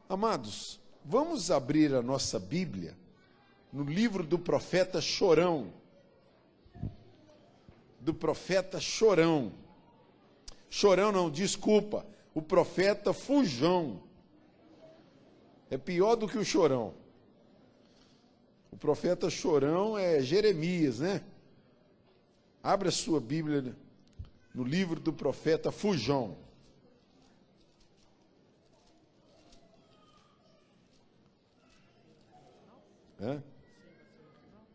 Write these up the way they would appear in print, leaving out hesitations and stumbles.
Amados, vamos abrir a nossa Bíblia no livro do profeta Chorão. Do profeta Chorão. Chorão não, desculpa, o profeta Fujão. É pior do que o Chorão. O profeta Chorão é Jeremias, né? Abra a sua Bíblia no livro do profeta Fujão.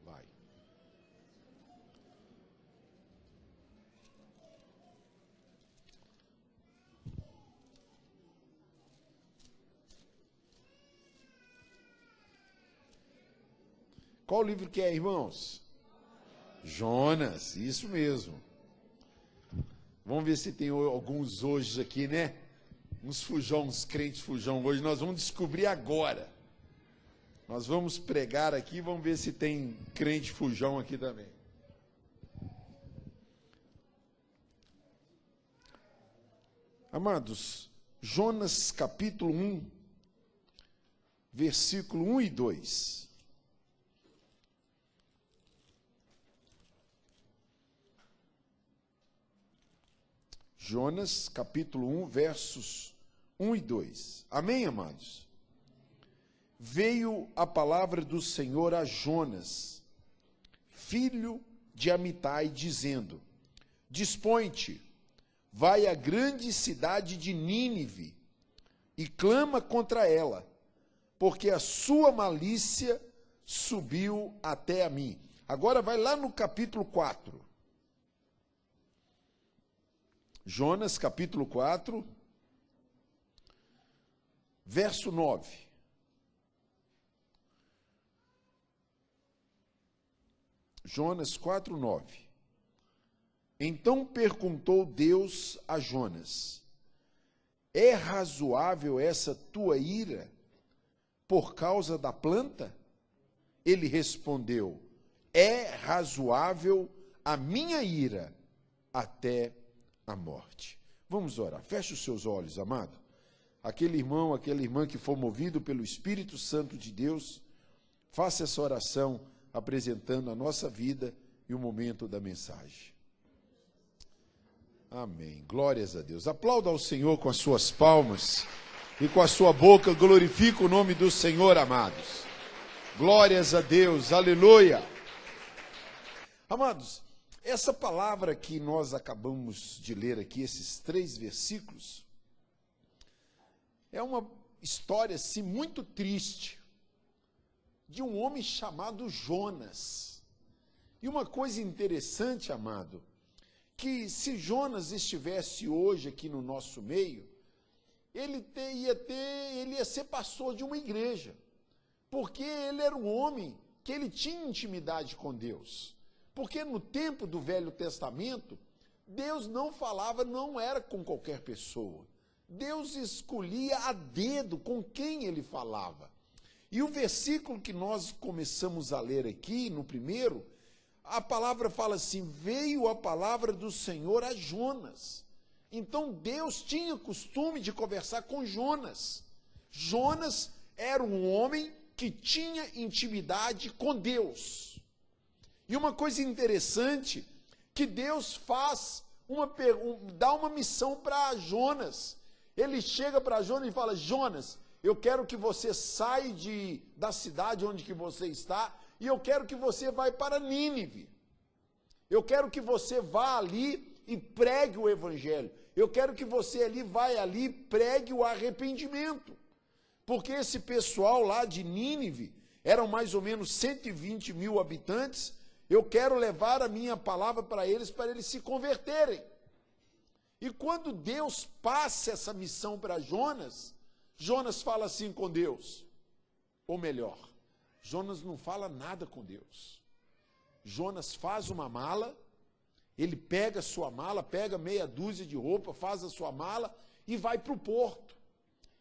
Vai. Qual livro que é, irmãos? Jonas, isso mesmo. Vamos ver se tem alguns hoje aqui, né? Uns fujão, uns crentes fujão. Hoje nós vamos descobrir agora. Nós vamos pregar aqui, vamos ver se tem crente fujão aqui também. Amados, Jonas capítulo 1, versículo 1 e 2. Jonas capítulo 1, versos 1 e 2. Amém, amados? Veio a palavra do Senhor a Jonas, filho de Amitai, dizendo: Dispõe-te, vai à grande cidade de Nínive e clama contra ela, porque a sua malícia subiu até a mim. Agora vai lá no capítulo 4. Jonas capítulo 4, verso 9. Jonas 4:9. Então perguntou Deus a Jonas: É razoável essa tua ira por causa da planta? Ele respondeu: É razoável a minha ira até a morte. Vamos orar. Feche os seus olhos, amado. Aquele irmão, aquela irmã que for movido pelo Espírito Santo de Deus, faça essa oração apresentando a nossa vida e o momento da mensagem. Amém. Glórias a Deus. Aplauda ao Senhor com as suas palmas e com a sua boca glorifica o nome do Senhor, amados. Glórias a Deus. Aleluia. Amados, essa palavra que nós acabamos de ler aqui, esses 3 versículos, é uma história, assim, muito triste, de um homem chamado Jonas. E uma coisa interessante, amado, que se Jonas estivesse hoje aqui no nosso meio, ele ia ser pastor de uma igreja, porque ele era um homem que ele tinha intimidade com Deus. Porque no tempo do Velho Testamento, Deus não falava, não era com qualquer pessoa. Deus escolhia a dedo com quem ele falava. E o versículo que nós começamos a ler aqui, no primeiro, a palavra fala assim: veio a palavra do Senhor a Jonas. Então Deus tinha costume de conversar com Jonas. Jonas era um homem que tinha intimidade com Deus. E uma coisa interessante, que Deus dá uma missão para Jonas. Ele chega para Jonas e fala: Jonas, eu quero que você saia da cidade onde que você está, e eu quero que você vá para Nínive. Eu quero que você vá ali e pregue o evangelho. Eu quero que você vá ali e pregue o arrependimento. Porque esse pessoal lá de Nínive, eram mais ou menos 120 mil habitantes, eu quero levar a minha palavra para eles se converterem. E quando Deus passa essa missão para Jonas, Jonas fala assim com Deus. Ou melhor, Jonas não fala nada com Deus. Jonas faz uma mala, ele pega a sua mala, pega meia dúzia de roupa, faz a sua mala e vai para o porto.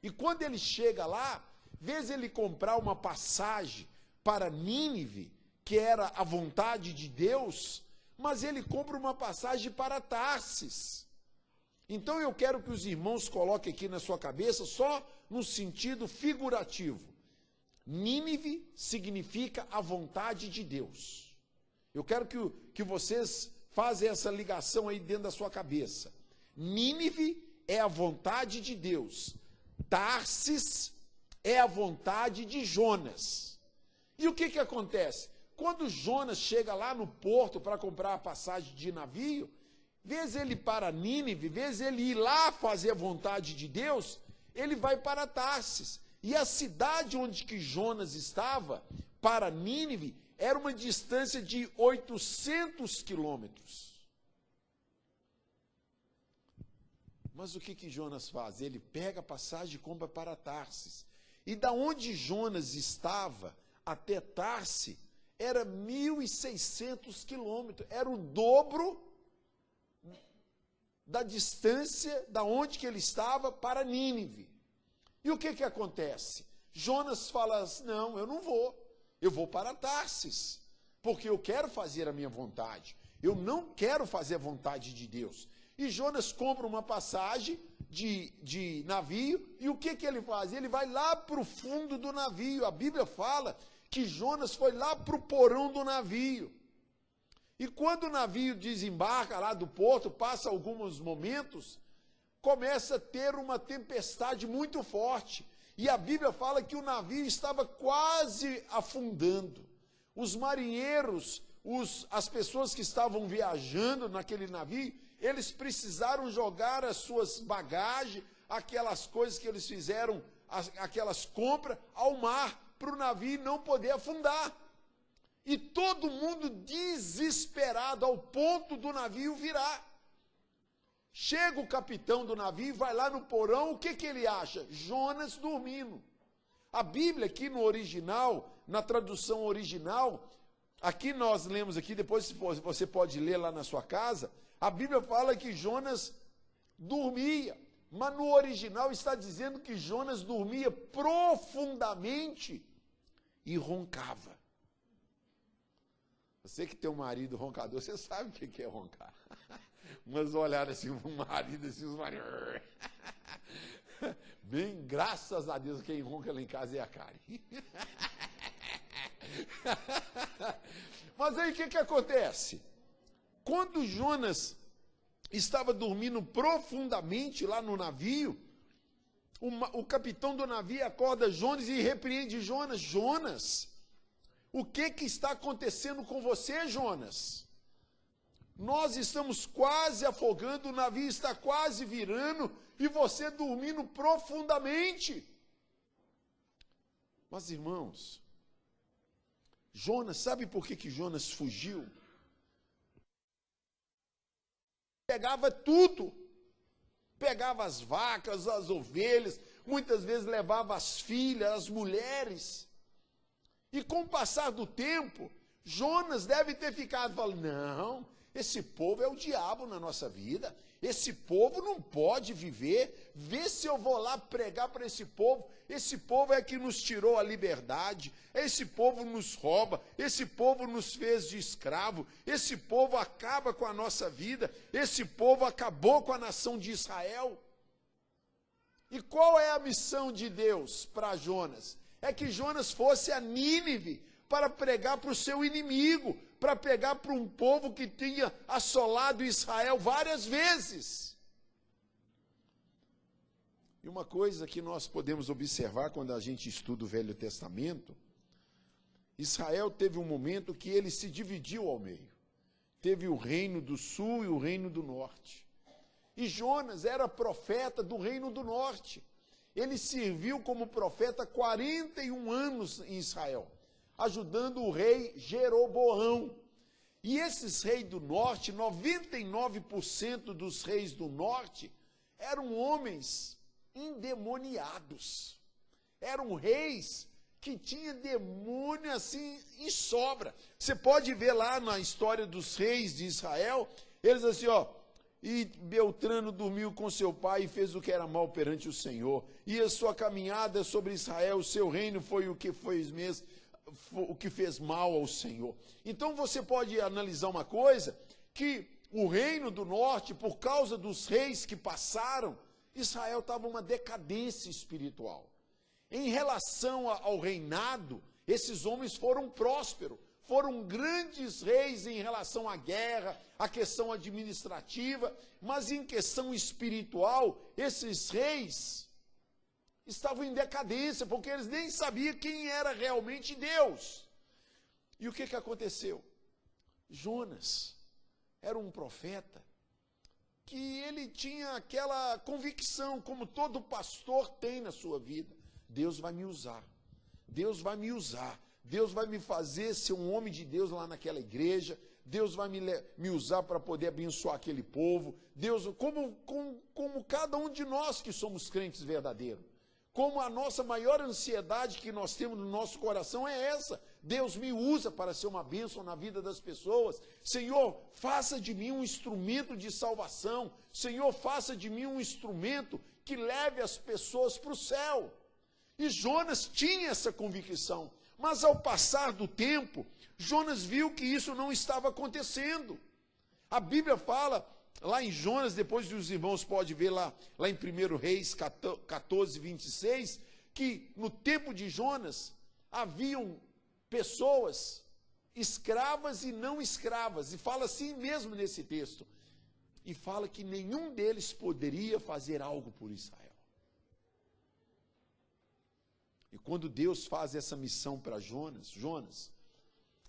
E quando ele chega lá, vez ele comprar uma passagem para Nínive, que era a vontade de Deus, mas ele compra uma passagem para Tarsis. Então eu quero que os irmãos coloquem aqui na sua cabeça só no sentido figurativo. Nínive significa a vontade de Deus. Eu quero que vocês façam essa ligação aí dentro da sua cabeça. Nínive é a vontade de Deus. Tarsis é a vontade de Jonas. E o que acontece? Quando Jonas chega lá no porto para comprar a passagem de navio, vez ele para Nínive, vez ele ir lá fazer a vontade de Deus, ele vai para Tarsis. E a cidade onde que Jonas estava, para Nínive, era uma distância de 800 quilômetros. Mas o que Jonas faz? Ele pega a passagem e compra para Tarsis. E da onde Jonas estava até Tarsis, era 1.600 quilômetros. Era o dobro da distância da onde que ele estava para Nínive. E o que acontece? Jonas fala assim, não, eu não vou. Eu vou para Tarsis, porque eu quero fazer a minha vontade. Eu não quero fazer a vontade de Deus. E Jonas compra uma passagem de navio, e o que ele faz? Ele vai lá para o fundo do navio. A Bíblia fala que Jonas foi lá para o porão do navio. E quando o navio desembarca lá do porto, passa alguns momentos, começa a ter uma tempestade muito forte. E a Bíblia fala que o navio estava quase afundando. Os marinheiros, as pessoas que estavam viajando naquele navio, eles precisaram jogar as suas bagagens, aquelas coisas que eles fizeram, aquelas compras, ao mar, para o navio não poder afundar. E todo mundo desesperado, ao ponto do navio virar. Chega o capitão do navio, vai lá no porão, o que ele acha? Jonas dormindo. A Bíblia aqui no original, na tradução original, aqui nós lemos aqui, depois você pode ler lá na sua casa, a Bíblia fala que Jonas dormia, mas no original está dizendo que Jonas dormia profundamente e roncava. Você que tem um marido roncador, você sabe o que é roncar. Mas olhar assim para o marido, assim, os maridos... Bem, graças a Deus, quem ronca lá em casa é a Karen. Mas aí o que acontece? Quando Jonas estava dormindo profundamente lá no navio, o capitão do navio acorda Jonas e repreende Jonas. Jonas, o que está acontecendo com você, Jonas? Nós estamos quase afogando, o navio está quase virando e você dormindo profundamente. Mas, irmãos, Jonas, sabe por que Jonas fugiu? Pegava tudo, pegava as vacas, as ovelhas, muitas vezes levava as filhas, as mulheres. E com o passar do tempo, Jonas deve ter ficado falando, não, esse povo é o diabo na nossa vida, esse povo não pode viver, vê se eu vou lá pregar para esse povo é que nos tirou a liberdade, esse povo nos rouba, esse povo nos fez de escravo, esse povo acaba com a nossa vida, esse povo acabou com a nação de Israel. E qual é a missão de Deus para Jonas? É que Jonas fosse a Nínive para pregar para o seu inimigo, para pregar para um povo que tinha assolado Israel várias vezes. E uma coisa que nós podemos observar quando a gente estuda o Velho Testamento, Israel teve um momento que ele se dividiu ao meio. Teve o reino do sul e o reino do norte. E Jonas era profeta do reino do norte. Ele serviu como profeta 41 anos em Israel, ajudando o rei Jeroboão. E esses reis do norte, 99% dos reis do norte, eram homens endemoniados. Eram reis que tinham demônio assim em sobra. Você pode ver lá na história dos reis de Israel, eles assim, e Beltrano dormiu com seu pai e fez o que era mal perante o Senhor. E a sua caminhada sobre Israel, o seu reino foi o que fez mal ao Senhor. Então você pode analisar uma coisa, que o reino do norte, por causa dos reis que passaram, Israel estava uma decadência espiritual. Em relação ao reinado, esses homens foram prósperos, foram grandes reis em relação à guerra, à questão administrativa, mas em questão espiritual, esses reis estavam em decadência, porque eles nem sabiam quem era realmente Deus. E o que aconteceu? Jonas era um profeta que ele tinha aquela convicção, como todo pastor tem na sua vida: Deus vai me usar, Deus vai me usar, Deus vai me fazer ser um homem de Deus lá naquela igreja, Deus vai me usar para poder abençoar aquele povo, Deus, como cada um de nós que somos crentes verdadeiros, como a nossa maior ansiedade que nós temos no nosso coração é essa: Deus me usa para ser uma bênção na vida das pessoas. Senhor, faça de mim um instrumento de salvação. Senhor, faça de mim um instrumento que leve as pessoas para o céu. E Jonas tinha essa convicção, mas ao passar do tempo, Jonas viu que isso não estava acontecendo. A Bíblia fala, lá em Jonas, depois os irmãos podem ver lá em 1 Reis 14, 26, que no tempo de Jonas haviam pessoas escravas e não escravas, e fala assim mesmo nesse texto, e fala que nenhum deles poderia fazer algo por Israel. E quando Deus faz essa missão para Jonas: Jonas,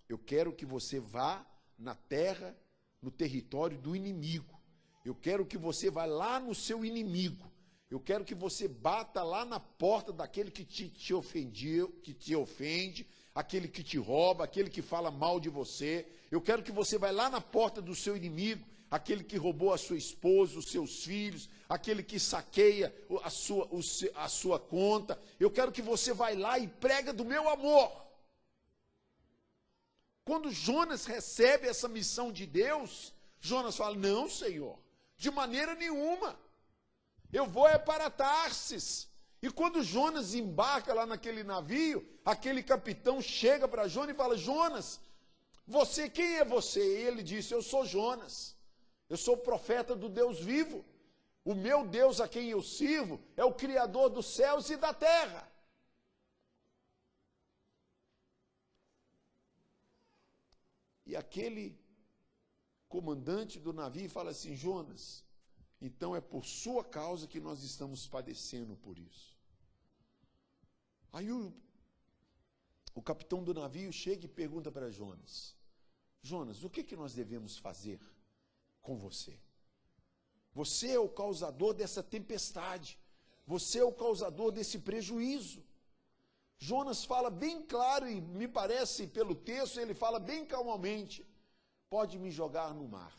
eu quero que você vá na terra, no território do inimigo. Eu quero que você vá lá no seu inimigo. Eu quero que você bata lá na porta daquele que te ofendeu, que te ofende, aquele que te rouba, aquele que fala mal de você. Eu quero que você vá lá na porta do seu inimigo, aquele que roubou a sua esposa, os seus filhos, aquele que saqueia a sua conta. Eu quero que você vá lá e prega do meu amor. Quando Jonas recebe essa missão de Deus, Jonas fala: não, Senhor, de maneira nenhuma. Eu vou é para Tarsis. E quando Jonas embarca lá naquele navio, aquele capitão chega para Jonas e fala: Jonas, quem é você? E ele disse: eu sou Jonas. Eu sou profeta do Deus vivo. O meu Deus a quem eu sirvo é o Criador dos céus e da terra. E aquele comandante do navio fala assim: Jonas, então é por sua causa que nós estamos padecendo por isso. Aí o capitão do navio chega e pergunta para Jonas: Jonas, o que nós devemos fazer com você? Você é o causador dessa tempestade, você é o causador desse prejuízo. Jonas fala bem claro, e me parece pelo texto, ele fala bem calmamente: pode me jogar no mar.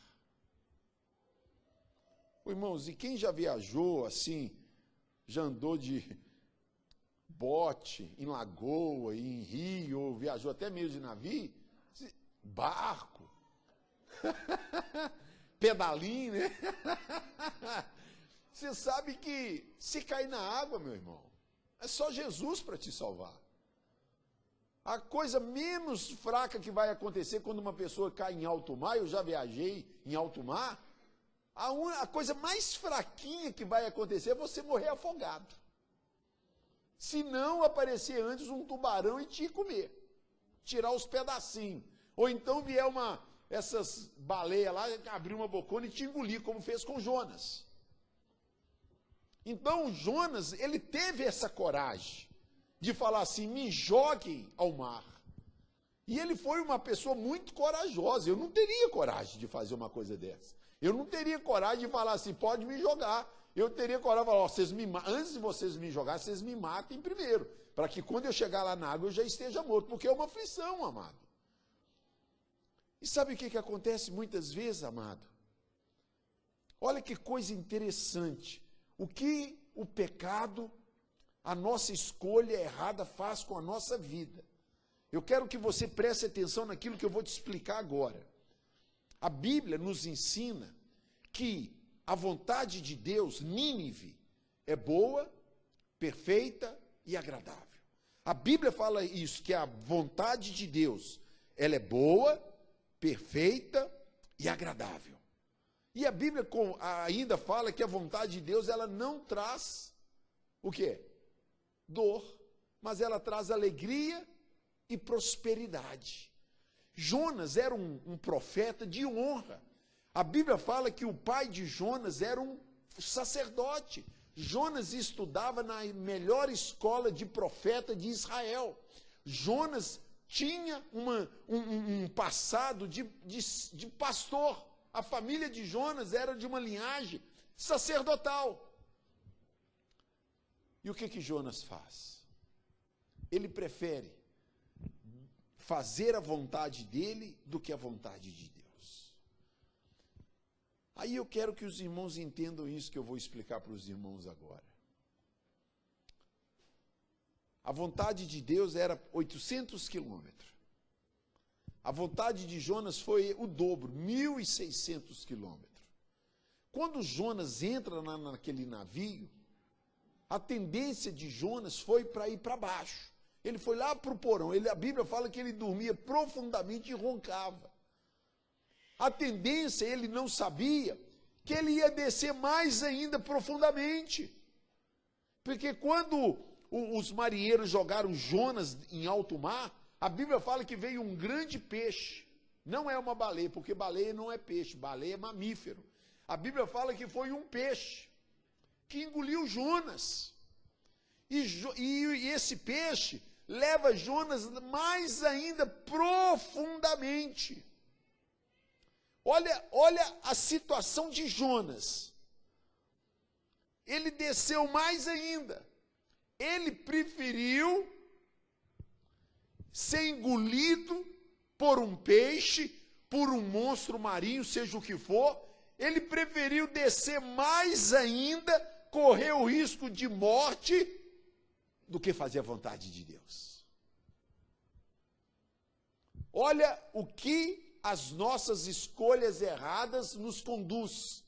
Irmãos, e quem já viajou assim, já andou de bote em lagoa, em rio, ou viajou até mesmo de navio, barco, pedalinho, né? Você sabe que se cair na água, meu irmão, é só Jesus para te salvar. A coisa menos fraca que vai acontecer quando uma pessoa cai em alto mar, eu já viajei em alto mar, a coisa mais fraquinha que vai acontecer é você morrer afogado. Se não aparecer antes um tubarão e te comer, tirar os pedacinhos. Ou então vier essas baleias lá, abrir uma bocona e te engolir, como fez com Jonas. Então Jonas, ele teve essa coragem de falar assim: me joguem ao mar. E ele foi uma pessoa muito corajosa. Eu não teria coragem de fazer uma coisa dessa. Eu não teria coragem de falar assim: pode me jogar. Eu teria coragem de falar: antes de vocês me jogarem, vocês me matem primeiro, para que quando eu chegar lá na água eu já esteja morto, porque é uma aflição, amado. E sabe o que acontece muitas vezes, amado? Olha que coisa interessante. O que o pecado, a nossa escolha errada faz com a nossa vida. Eu quero que você preste atenção naquilo que eu vou te explicar agora. A Bíblia nos ensina que a vontade de Deus, Nínive, é boa, perfeita e agradável. A Bíblia fala isso, que a vontade de Deus, ela é boa, perfeita e agradável. E a Bíblia ainda fala que a vontade de Deus, ela não traz o quê? Dor, mas ela traz alegria e prosperidade. Jonas era um profeta de honra. A Bíblia fala que o pai de Jonas era um sacerdote. Jonas estudava na melhor escola de profeta de Israel. Jonas tinha um passado de pastor. A família de Jonas era de uma linhagem sacerdotal. E o que Jonas faz? Ele prefere fazer a vontade dele do que a vontade de Deus. Aí eu quero que os irmãos entendam isso que eu vou explicar para os irmãos agora. A vontade de Deus era 800 quilômetros. A vontade de Jonas foi o dobro, 1.600 quilômetros. Quando Jonas entra naquele navio, a tendência de Jonas foi para ir para baixo. Ele foi lá para o porão. A Bíblia fala que ele dormia profundamente e roncava. A tendência, ele não sabia que ele ia descer mais ainda profundamente. Porque quando os marinheiros jogaram Jonas em alto mar, a Bíblia fala que veio um grande peixe. Não é uma baleia, porque baleia não é peixe, baleia é mamífero. A Bíblia fala que foi um peixe que engoliu Jonas. E esse peixe leva Jonas mais ainda profundamente. Olha a situação de Jonas. Ele desceu mais ainda. Ele preferiu ser engolido por um peixe, por um monstro marinho, seja o que for. Ele preferiu descer mais ainda, correr o risco de morte, do que fazer a vontade de Deus. Olha o que as nossas escolhas erradas nos conduz.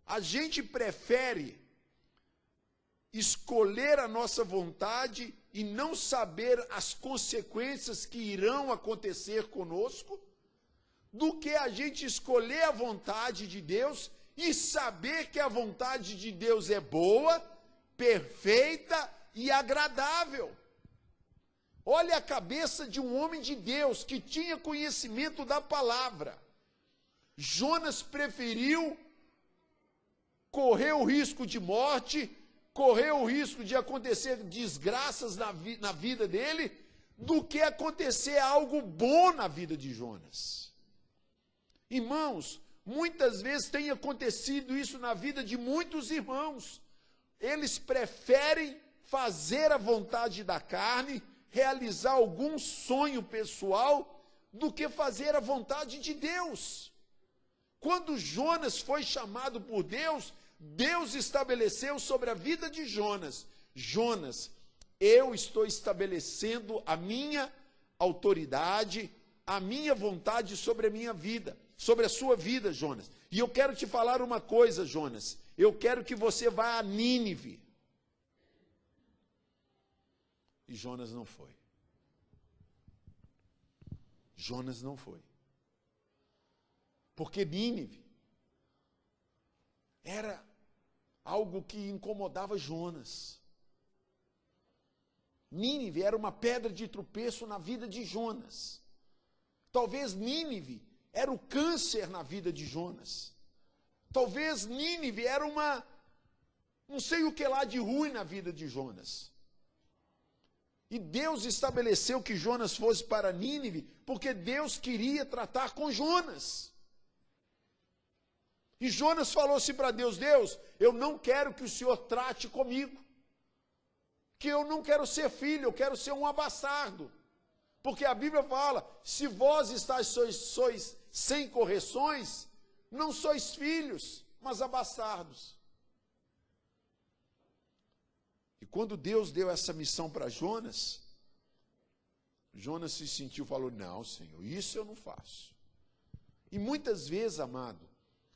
A gente prefere escolher a nossa vontade e não saber as consequências que irão acontecer conosco, do que a gente escolher a vontade de Deus e saber que a vontade de Deus é boa, perfeita e agradável. Olha a cabeça de um homem de Deus que tinha conhecimento da palavra. Jonas preferiu correr o risco de morte, correr o risco de acontecer desgraças na vida dele, do que acontecer algo bom na vida de Jonas. Irmãos, muitas vezes tem acontecido isso na vida de muitos irmãos. Eles preferem fazer a vontade da carne, realizar algum sonho pessoal, do que fazer a vontade de Deus. Quando Jonas foi chamado por Deus, Deus estabeleceu sobre a vida de Jonas: Jonas, eu estou estabelecendo a minha autoridade, a minha vontade sobre a minha vida, sobre a sua vida, Jonas. E eu quero te falar uma coisa, Jonas. Eu quero que você vá a Nínive. E Jonas não foi. Jonas não foi. Porque Nínive era algo que incomodava Jonas. Nínive era uma pedra de tropeço na vida de Jonas. Talvez Nínive era o câncer na vida de Jonas. Talvez Nínive era não sei o que lá de ruim na vida de Jonas. E Deus estabeleceu que Jonas fosse para Nínive, porque Deus queria tratar com Jonas. E Jonas falou assim para Deus: Deus, eu não quero que o Senhor trate comigo, que eu não quero ser filho, eu quero ser um abastardo. Porque a Bíblia fala: se vós sois sem correções, não sois filhos, mas abastardos. E quando Deus deu essa missão para Jonas, Jonas se sentiu, falou: não, Senhor, isso eu não faço. E muitas vezes, amado,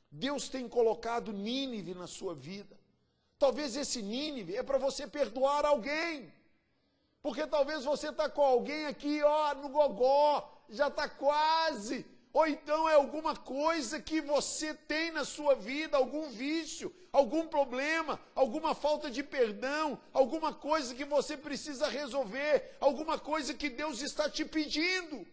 Deus tem colocado Nínive na sua vida. Talvez esse Nínive é para você perdoar alguém. Porque talvez você está com alguém aqui, no gogó, já está quase, ou então é alguma coisa que você tem na sua vida, algum vício, algum problema, alguma falta de perdão, alguma coisa que você precisa resolver, alguma coisa que Deus está te pedindo.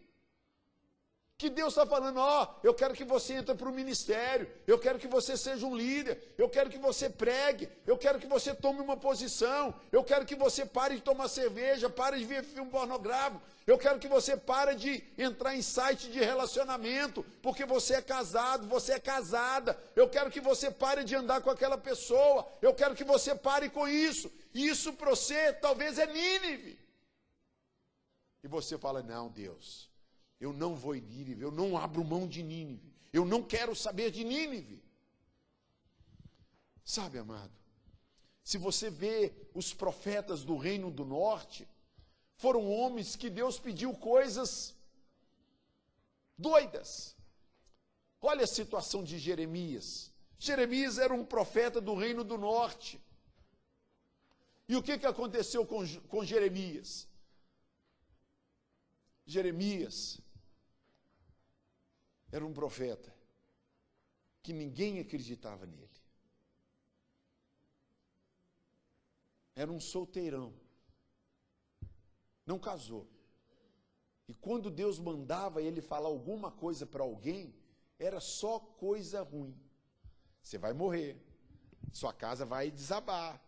Que Deus está falando, eu quero que você entre para o ministério, eu quero que você seja um líder, eu quero que você pregue, eu quero que você tome uma posição, eu quero que você pare de tomar cerveja, pare de ver filme pornográfico, eu quero que você pare de entrar em site de relacionamento, porque você é casado, você é casada, eu quero que você pare de andar com aquela pessoa, eu quero que você pare com isso, e isso para você talvez é Nínive. E você fala, não, Deus, eu não vou em Nínive, eu não abro mão de Nínive, eu não quero saber de Nínive. Sabe, amado, se você vê os profetas do Reino do Norte, foram homens que Deus pediu coisas doidas. Olha a situação de Jeremias. Jeremias era um profeta do Reino do Norte. E o que aconteceu com Jeremias? Jeremias era um profeta que ninguém acreditava nele. Era um solteirão. Não casou. E quando Deus mandava ele falar alguma coisa para alguém, era só coisa ruim. Você vai morrer, sua casa vai desabar,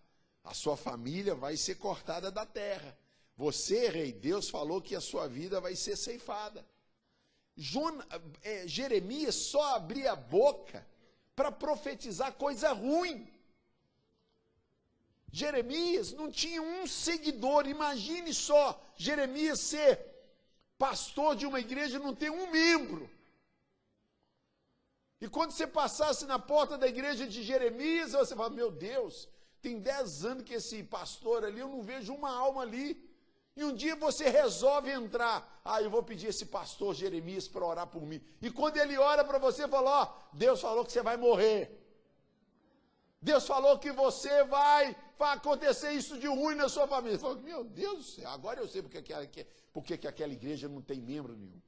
a sua família vai ser cortada da terra. Você, rei, Deus falou que a sua vida vai ser ceifada. Jeremias só abria a boca para profetizar coisa ruim. Jeremias não tinha um seguidor. Imagine só, Jeremias ser pastor de uma igreja e não ter um membro. E quando você passasse na porta da igreja de Jeremias, você fala, meu Deus, tem 10 anos que esse pastor ali, eu não vejo uma alma ali. E um dia você resolve entrar. Eu vou pedir esse pastor Jeremias para orar por mim. E quando ele ora para você, fala, Deus falou que você vai morrer. Deus falou que você vai acontecer isso de ruim na sua família. Fala, meu Deus do céu, agora eu sei porque que aquela igreja não tem membro nenhum.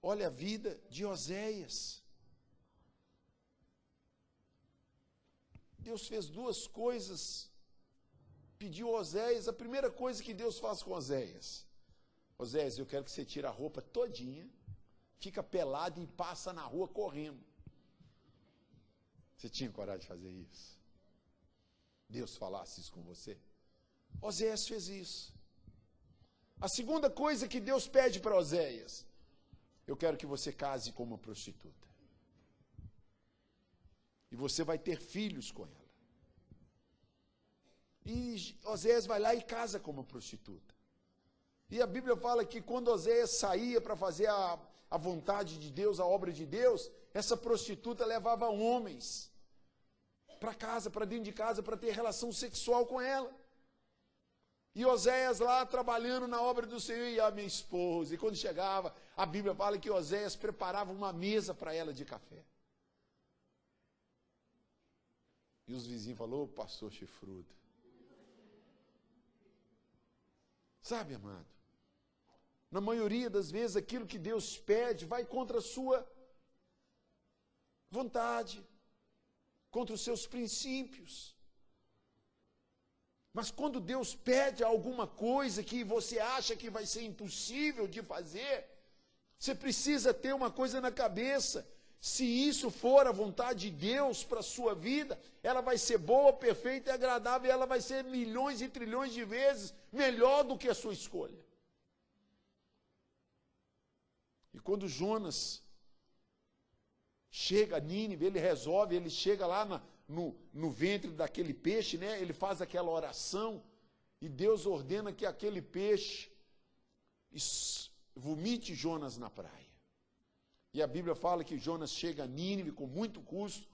Olha a vida de Oséias. Deus fez 2 coisas. Pediu a Oséias, a primeira coisa que Deus faz com Oséias. Oséias, eu quero que você tire a roupa todinha, fica pelado e passa na rua correndo. Você tinha coragem de fazer isso? Deus falasse isso com você? Oséias fez isso. A segunda coisa que Deus pede para Oséias, eu quero que você case com uma prostituta. E você vai ter filhos com ela. E Oséias vai lá e casa com uma prostituta. E a Bíblia fala que quando Oséias saía para fazer a vontade de Deus, a obra de Deus, essa prostituta levava homens para casa, para dentro de casa, para ter relação sexual com ela. E Oséias lá trabalhando na obra do Senhor, e a minha esposa. E quando chegava, a Bíblia fala que Oséias preparava uma mesa para ela de café. E os vizinhos falaram, pastor chifrudo. Sabe, amado, na maioria das vezes aquilo que Deus pede vai contra a sua vontade, contra os seus princípios. Mas quando Deus pede alguma coisa que você acha que vai ser impossível de fazer, você precisa ter uma coisa na cabeça. Se isso for a vontade de Deus para a sua vida, ela vai ser boa, perfeita e agradável, e ela vai ser milhões e trilhões de vezes melhor do que a sua escolha. E quando Jonas chega a Nínive, ele chega lá no ventre daquele peixe, né? Ele faz aquela oração, e Deus ordena que aquele peixe vomite Jonas na praia. E a Bíblia fala que Jonas chega a Nínive com muito custo,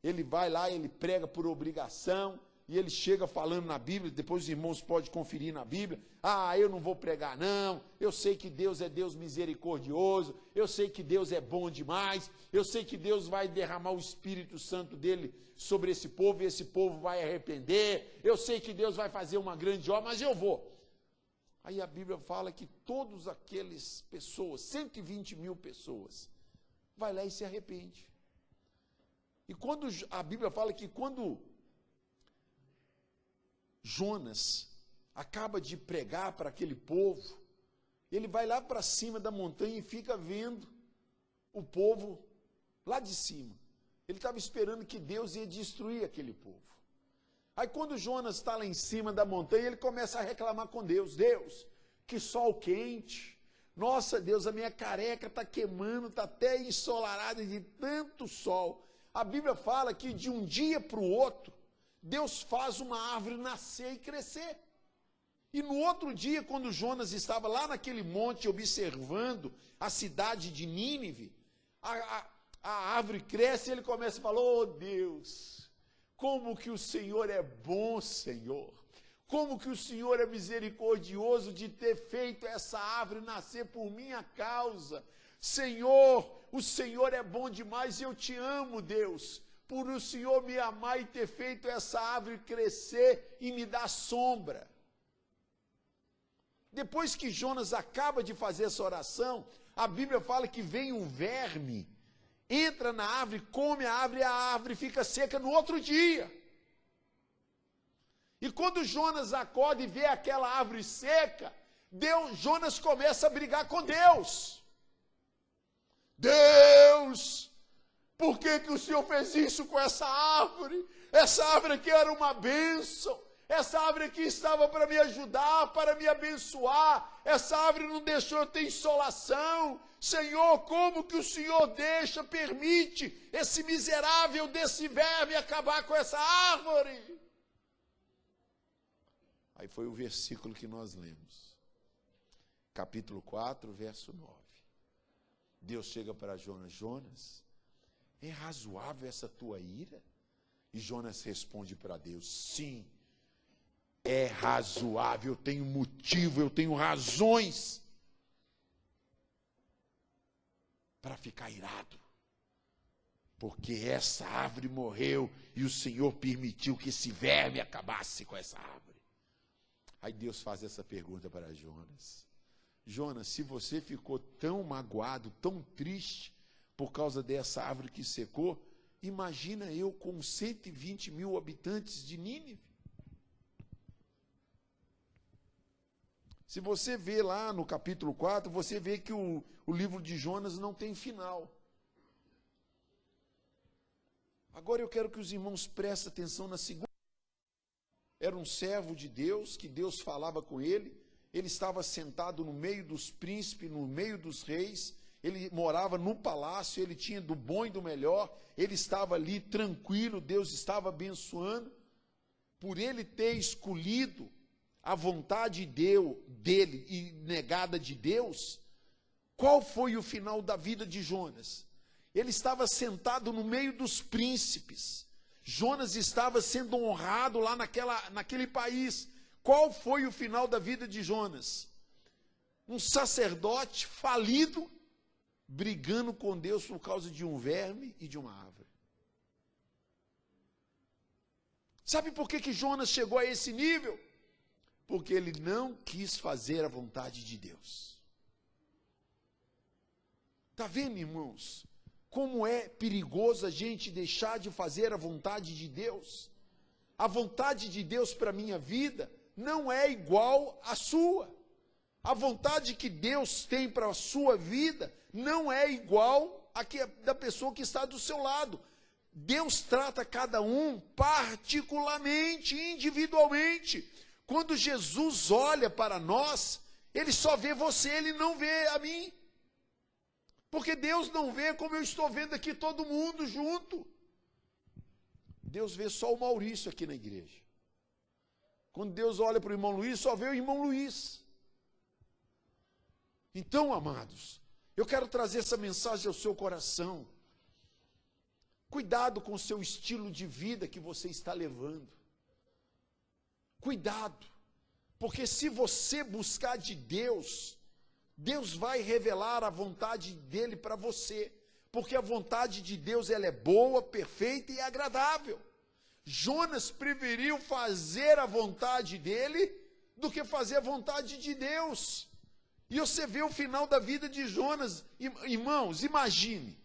ele vai lá, ele prega por obrigação, e ele chega falando na Bíblia, depois os irmãos podem conferir na Bíblia, eu não vou pregar não, eu sei que Deus é Deus misericordioso, eu sei que Deus é bom demais, eu sei que Deus vai derramar o Espírito Santo dele sobre esse povo, e esse povo vai arrepender, eu sei que Deus vai fazer uma grande obra, mas eu vou. Aí a Bíblia fala que todas aquelas pessoas, 120 mil pessoas, vai lá e se arrepende. E quando a Bíblia fala que quando Jonas acaba de pregar para aquele povo, ele vai lá para cima da montanha e fica vendo o povo lá de cima. Ele estava esperando que Deus ia destruir aquele povo. Aí quando Jonas está lá em cima da montanha, ele começa a reclamar com Deus. Deus, que sol quente. Nossa, Deus, a minha careca está queimando, está até ensolarada de tanto sol. A Bíblia fala que de um dia para o outro, Deus faz uma árvore nascer e crescer. E no outro dia, quando Jonas estava lá naquele monte observando a cidade de Nínive, a árvore cresce e ele começa a falar: oh Deus, como que o Senhor é bom, Senhor. Como que o Senhor é misericordioso de ter feito essa árvore nascer por minha causa. Senhor, o Senhor é bom demais e eu te amo, Deus, por o Senhor me amar e ter feito essa árvore crescer e me dar sombra. Depois que Jonas acaba de fazer essa oração, a Bíblia fala que vem um verme, entra na árvore, come a árvore e a árvore fica seca no outro dia. E quando Jonas acorda e vê aquela árvore seca, Jonas começa a brigar com Deus. Deus, por que o Senhor fez isso com essa árvore? Essa árvore aqui era uma bênção. Essa árvore aqui estava para me ajudar, para me abençoar. Essa árvore não deixou eu ter insolação. Senhor, como que o Senhor permite esse miserável desse verme acabar com essa árvore? Aí foi o versículo que nós lemos. Capítulo 4, verso 9. Deus chega para Jonas: Jonas, é razoável essa tua ira? E Jonas responde para Deus: sim, é razoável, eu tenho motivo, eu tenho razões para ficar irado. Porque essa árvore morreu e o Senhor permitiu que esse verme acabasse com essa árvore. Aí Deus faz essa pergunta para Jonas: Jonas, se você ficou tão magoado, tão triste por causa dessa árvore que secou, imagina eu com 120 mil habitantes de Nínive. Se você vê lá no capítulo 4, você vê que o livro de Jonas não tem final. Agora eu quero que os irmãos prestem atenção na segunda. Era um servo de Deus, que Deus falava com ele. Ele estava sentado no meio dos príncipes, no meio dos reis. Ele morava no palácio, ele tinha do bom e do melhor. Ele estava ali tranquilo, Deus estava abençoando. Por ele ter escolhido a vontade dele e negada de Deus, qual foi o final da vida de Jonas? Ele estava sentado no meio dos príncipes. Jonas estava sendo honrado lá naquele país. Qual foi o final da vida de Jonas? Um sacerdote falido, brigando com Deus por causa de um verme e de uma árvore. Sabe por que Jonas chegou a esse nível? Porque ele não quis fazer a vontade de Deus. Está vendo, irmãos? Como é perigoso a gente deixar de fazer a vontade de Deus. A vontade de Deus para a minha vida não é igual à sua. A vontade que Deus tem para a sua vida não é igual à da pessoa que está do seu lado. Deus trata cada um particularmente, individualmente. Quando Jesus olha para nós, Ele só vê você, Ele não vê a mim. Porque Deus não vê como eu estou vendo aqui todo mundo junto. Deus vê só o Maurício aqui na igreja. Quando Deus olha para o irmão Luiz, só vê o irmão Luiz. Então, amados, eu quero trazer essa mensagem ao seu coração. Cuidado com o seu estilo de vida que você está levando. Cuidado, porque se você buscar de Deus, Deus vai revelar a vontade dele para você, porque a vontade de Deus ela é boa, perfeita e agradável. Jonas preferiu fazer a vontade dele do que fazer a vontade de Deus. E você vê o final da vida de Jonas. Irmãos, imagine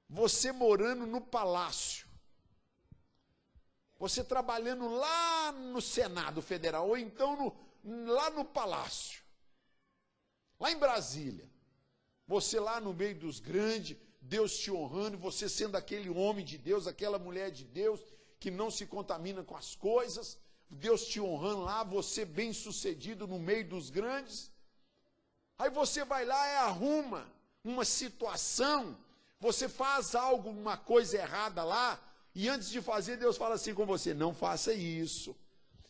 você morando no palácio, você trabalhando lá no Senado Federal, ou então lá no palácio, lá em Brasília, você lá no meio dos grandes, Deus te honrando, você sendo aquele homem de Deus, aquela mulher de Deus, que não se contamina com as coisas, Deus te honrando lá, você bem sucedido no meio dos grandes. Aí você vai lá e arruma uma situação, você faz algo, uma coisa errada lá, e antes de fazer, Deus fala assim com você: não faça isso,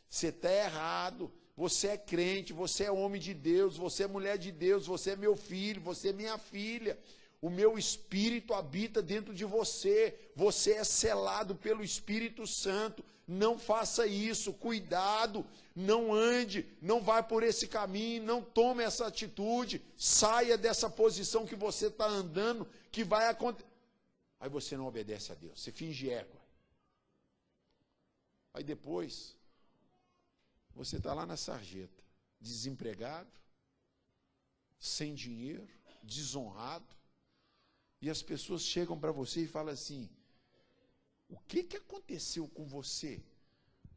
você está errado, você é crente, você é homem de Deus, você é mulher de Deus, você é meu filho, você é minha filha, o meu Espírito habita dentro de você, você é selado pelo Espírito Santo, não faça isso, cuidado, não ande, não vá por esse caminho, não tome essa atitude, saia dessa posição que você está andando, que vai acontecer. Aí você não obedece a Deus, você finge égua. Aí depois, você está lá na sarjeta, desempregado, sem dinheiro, desonrado, e as pessoas chegam para você e falam assim: o que aconteceu com você?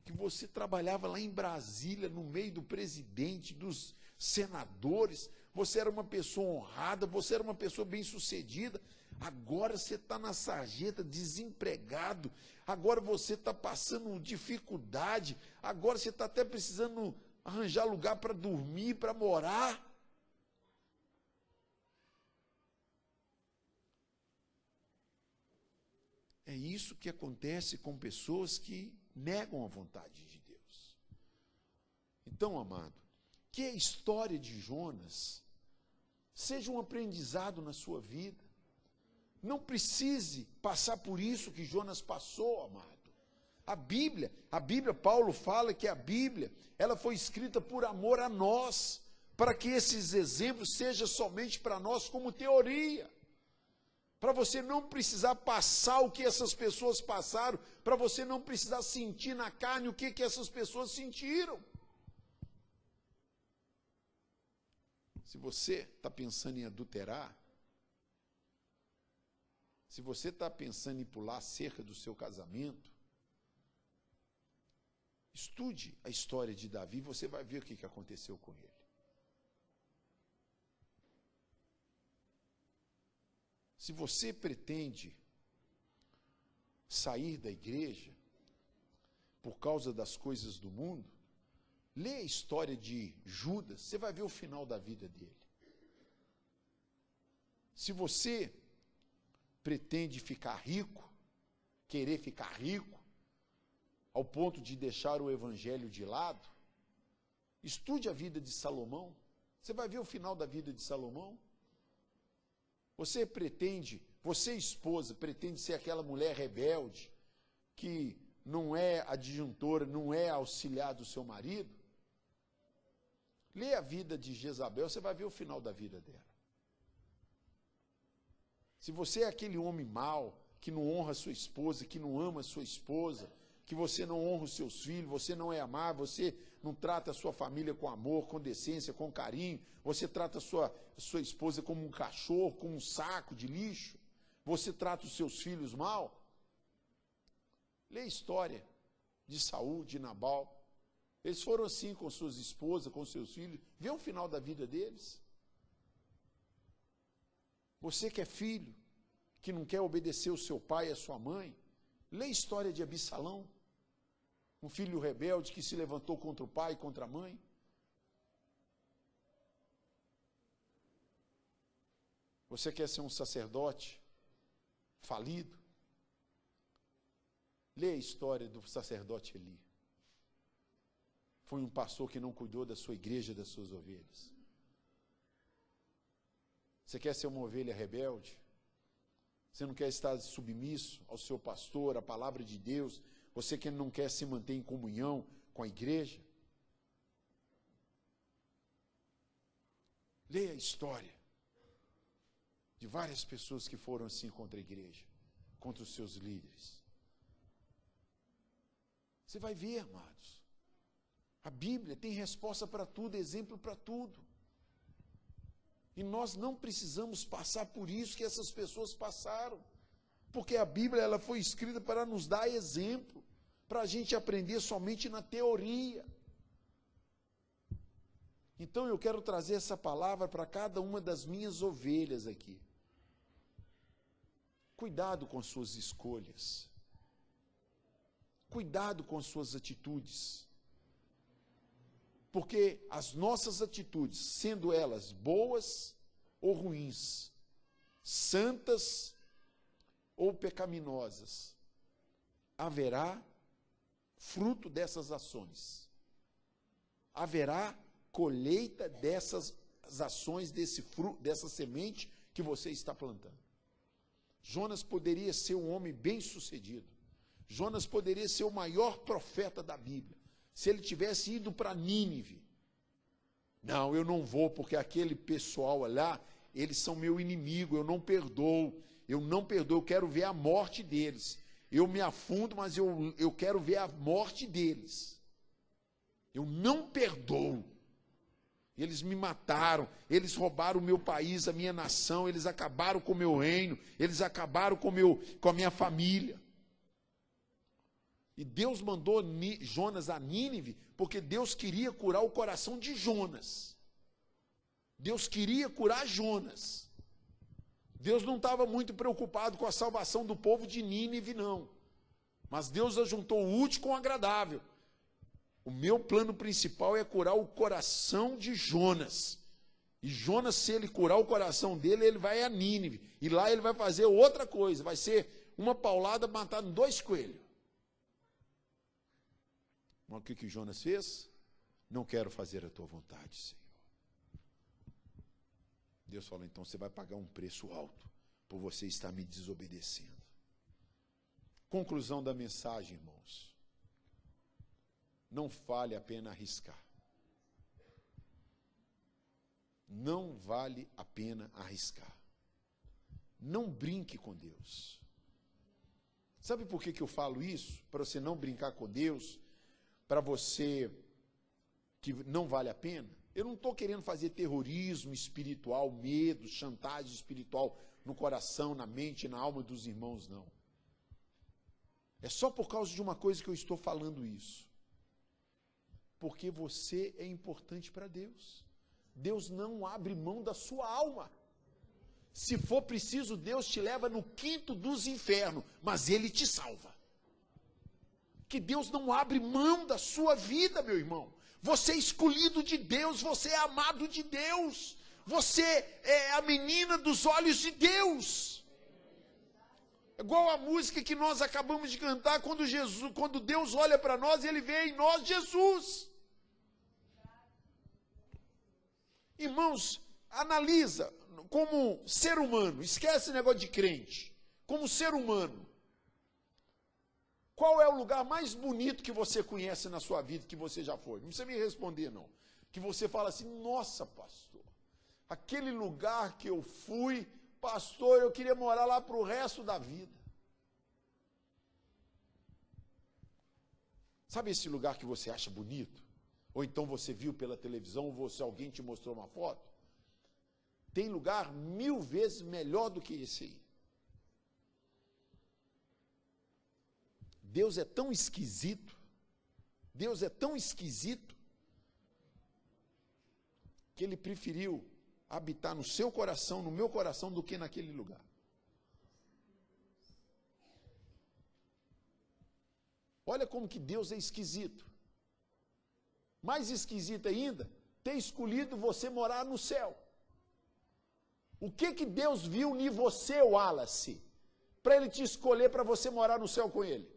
Que você trabalhava lá em Brasília, no meio do presidente, dos senadores, você era uma pessoa honrada, você era uma pessoa bem-sucedida, agora você está na sarjeta, desempregado, agora você está passando dificuldade, agora você está até precisando arranjar lugar para dormir, para morar. É isso que acontece com pessoas que negam a vontade de Deus. Então, amado, que a história de Jonas seja um aprendizado na sua vida. Não precise passar por isso que Jonas passou, amado. A Bíblia, Paulo fala que a Bíblia, ela foi escrita por amor a nós, para que esses exemplos sejam somente para nós como teoria. Para você não precisar passar o que essas pessoas passaram, para você não precisar sentir na carne o que essas pessoas sentiram. Se você está pensando em adulterar, se você está pensando em pular a cerca do seu casamento, estude a história de Davi, você vai ver o que aconteceu com ele. Se você pretende sair da igreja por causa das coisas do mundo, lê a história de Judas, você vai ver o final da vida dele. Se você pretende ficar rico, querer ficar rico, ao ponto de deixar o evangelho de lado, estude a vida de Salomão, você vai ver o final da vida de Salomão. Você esposa, pretende ser aquela mulher rebelde, que não é adjuntora, não é auxiliar do seu marido? Lê a vida de Jezabel, você vai ver o final da vida dela. Se você é aquele homem mau, que não honra sua esposa, que não ama sua esposa, que você não honra os seus filhos, você não é amável, você não trata a sua família com amor, com decência, com carinho, você trata a sua esposa como um cachorro, como um saco de lixo, você trata os seus filhos mal. Lê a história de Saul, de Nabal. Eles foram assim com suas esposas, com seus filhos. Vê o final da vida deles. Você que é filho, que não quer obedecer o seu pai e a sua mãe, lê a história de Absalão, um filho rebelde que se levantou contra o pai e contra a mãe. Você quer ser um sacerdote falido? Lê a história do sacerdote Eli. Foi um pastor que não cuidou da sua igreja, das suas ovelhas. Você quer ser uma ovelha rebelde? Você não quer estar submisso ao seu pastor, à palavra de Deus? Você que não quer se manter em comunhão com a igreja? Leia a história de várias pessoas que foram assim contra a igreja, contra os seus líderes. Você vai ver, amados, A Bíblia tem resposta para tudo, exemplo para tudo. E nós não precisamos passar por isso que essas pessoas passaram. Porque a Bíblia ela foi escrita para nos dar exemplo, para a gente aprender somente na teoria. Então eu quero trazer essa palavra para cada uma das minhas ovelhas aqui. Cuidado com as suas escolhas. Cuidado com as suas atitudes. Porque as nossas atitudes, sendo elas boas ou ruins, santas ou pecaminosas, haverá fruto dessas ações. Haverá colheita dessas ações, dessa semente que você está plantando. Jonas poderia ser um homem bem-sucedido. Jonas poderia ser o maior profeta da Bíblia, se ele tivesse ido para Nínive. Não, eu não vou, porque aquele pessoal lá, eles são meu inimigo, eu não perdoo, eu quero ver a morte deles. Eu me afundo, mas eu quero ver a morte deles. Eu não perdoo. Eles me mataram, eles roubaram o meu país, a minha nação, eles acabaram com o meu reino, eles acabaram com a minha família. E Deus mandou Jonas a Nínive, porque Deus queria curar o coração de Jonas. Deus queria curar Jonas. Deus não estava muito preocupado com a salvação do povo de Nínive, não. Mas Deus ajuntou o útil com o agradável. O meu plano principal é curar o coração de Jonas. E Jonas, se ele curar o coração dele, ele vai a Nínive. E lá ele vai fazer outra coisa. Vai ser uma paulada matando 2 coelhos. Mas o que Jonas fez? Não quero fazer a tua vontade, Senhor. Deus falou, então você vai pagar um preço alto por você estar me desobedecendo. Conclusão da mensagem, irmãos. Não vale a pena arriscar. Não vale a pena arriscar. Não brinque com Deus. Sabe por que eu falo isso? Para você não brincar com Deus, para você que não vale a pena. Eu não estou querendo fazer terrorismo espiritual, medo, chantagem espiritual no coração, na mente e na alma dos irmãos, não. É só por causa de uma coisa que eu estou falando isso. Porque você é importante para Deus. Deus não abre mão da sua alma. Se for preciso, Deus te leva no quinto dos infernos, mas Ele te salva. Que Deus não abre mão da sua vida, meu irmão. Você é escolhido de Deus, você é amado de Deus. Você é a menina dos olhos de Deus. Igual a música que nós acabamos de cantar, quando Deus olha para nós, Ele vê em nós Jesus. Irmãos, analisa como ser humano, esquece esse negócio de crente, como ser humano. Qual é o lugar mais bonito que você conhece na sua vida, que você já foi? Não precisa me responder, não. Que você fala assim, nossa, pastor, aquele lugar que eu fui, pastor, eu queria morar lá para o resto da vida. Sabe esse lugar que você acha bonito? Ou então você viu pela televisão, ou alguém te mostrou uma foto? Tem lugar 1000 vezes melhor do que esse aí. Deus é tão esquisito, que Ele preferiu habitar no seu coração, no meu coração, do que naquele lugar. Olha como que Deus é esquisito. Mais esquisito ainda, ter escolhido você morar no céu. O que Deus viu em você, Wallace, para Ele te escolher para você morar no céu com Ele?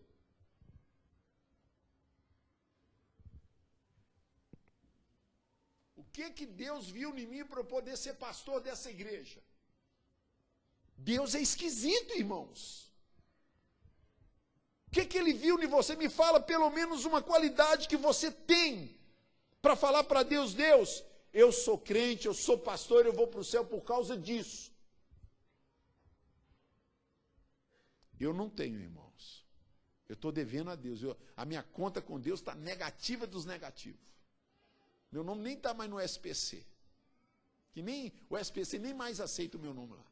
O que Deus viu em mim para eu poder ser pastor dessa igreja? Deus é esquisito, irmãos. O que Ele viu em você? Me fala pelo menos uma qualidade que você tem para falar para Deus, Deus, eu sou crente, eu sou pastor, eu vou para o céu por causa disso. Eu não tenho, irmãos. Eu estou devendo a Deus. A minha conta com Deus está negativa dos negativos. Meu nome nem está mais no SPC. Que nem o SPC nem mais aceita o meu nome lá.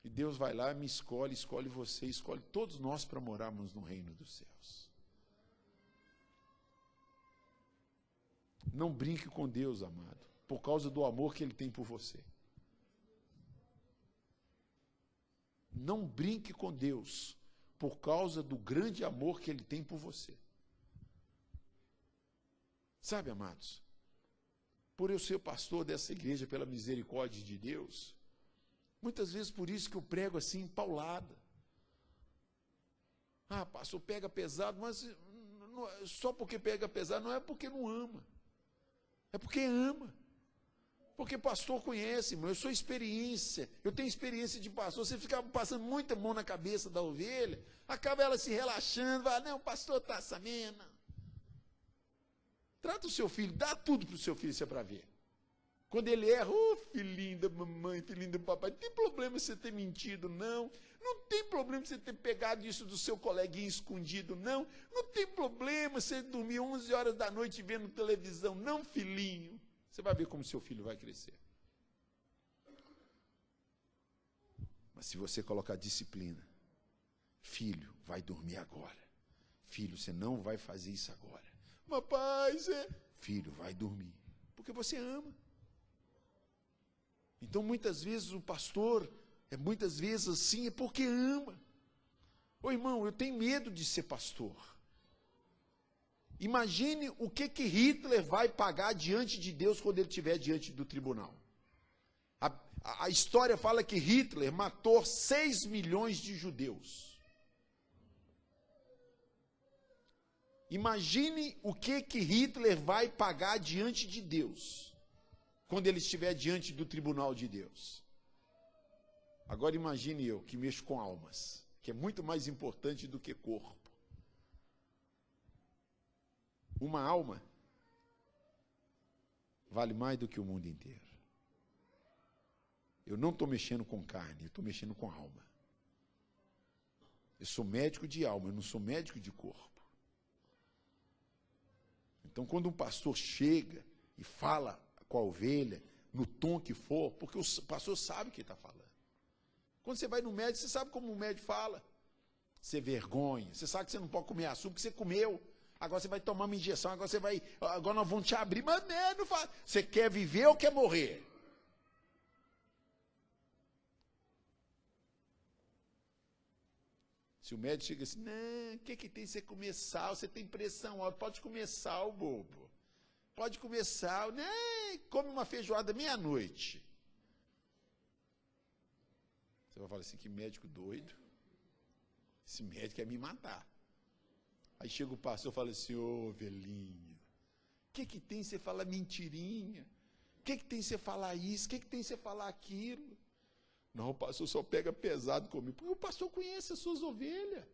E Deus vai lá, me escolhe, escolhe você, escolhe todos nós para morarmos no reino dos céus. Não brinque com Deus, amado, por causa do amor que Ele tem por você. Não brinque com Deus por causa do grande amor que Ele tem por você. Sabe, amados, por eu ser pastor dessa igreja pela misericórdia de Deus, muitas vezes por isso que eu prego assim, paulada. Ah, pastor, pega pesado, mas só porque pega pesado não é porque não ama. É porque ama. Porque pastor conhece, irmão, eu sou experiência, eu tenho experiência de pastor, você fica passando muita mão na cabeça da ovelha, acaba ela se relaxando, vai, não, o pastor está sabendo. Trata o seu filho, dá tudo para o seu filho, isso é para ver. Quando ele erra, filhinho da mamãe, filhinho do papai, não tem problema você ter mentido, não. Não tem problema você ter pegado isso do seu coleguinha escondido, não. Não tem problema você dormir 11 horas da noite vendo televisão, não, filhinho. Você vai ver como seu filho vai crescer. Mas se você colocar disciplina, filho, vai dormir agora. Filho, você não vai fazer isso agora. Mas pai, filho, vai dormir. Porque você ama. Então, muitas vezes, o pastor, muitas vezes assim, é porque ama. Ô irmão, eu tenho medo de ser pastor. Imagine o que Hitler vai pagar diante de Deus quando ele estiver diante do tribunal. A história fala que Hitler matou 6 milhões de judeus. Imagine o que Hitler vai pagar diante de Deus quando ele estiver diante do tribunal de Deus. Agora imagine eu, que mexo com almas, que é muito mais importante do que corpo. Uma alma vale mais do que o mundo inteiro. Eu não estou mexendo com carne, eu estou mexendo com alma. Eu sou médico de alma, eu não sou médico de corpo. Então, quando um pastor chega e fala com a ovelha, no tom que for, porque o pastor sabe o que ele está falando. Quando você vai no médico, você sabe como o médico fala. Você vergonha, você sabe que você não pode comer açúcar, que você comeu. Agora você vai tomar uma injeção, agora nós vamos te abrir, mas não faz. Você quer viver ou quer morrer? Se o médico chega assim, não, o que tem você comer sal? Você tem pressão alta, pode comer sal, bobo. Pode comer sal, né? Come uma feijoada meia-noite. Você vai falar assim, que médico doido. Esse médico quer me matar. Aí chega o pastor e fala assim, ô velhinho, o que tem você falar mentirinha? O que tem você falar isso? O que tem você falar aquilo? Não, o pastor só pega pesado comigo, porque o pastor conhece as suas ovelhas.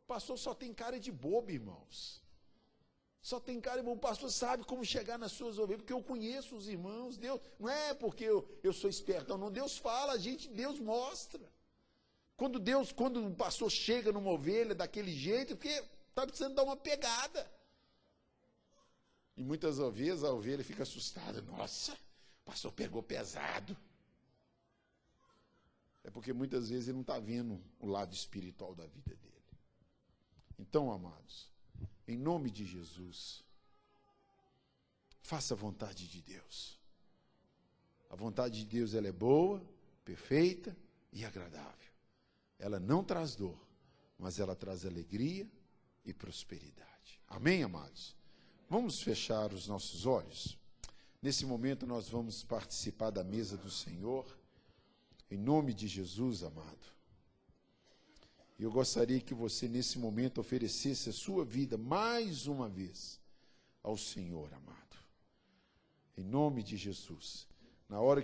O pastor só tem cara de bobo, irmãos. Só tem cara de bobo. O pastor sabe como chegar nas suas ovelhas, porque eu conheço os irmãos. Deus, não é porque eu sou espertão, não. Deus fala, Deus mostra. Quando o pastor chega numa ovelha daquele jeito, porque está precisando dar uma pegada. E muitas vezes a ovelha fica assustada. Nossa, o pastor pegou pesado. É porque muitas vezes ele não está vendo o lado espiritual da vida dele. Então, amados, em nome de Jesus, faça a vontade de Deus. A vontade de Deus, ela é boa, perfeita e agradável. Ela não traz dor, mas ela traz alegria e prosperidade. Amém, amados? Vamos fechar os nossos olhos. Nesse momento nós vamos participar da mesa do Senhor. Em nome de Jesus, amado. E eu gostaria que você, nesse momento, oferecesse a sua vida, mais uma vez, ao Senhor, amado. Em nome de Jesus. Na hora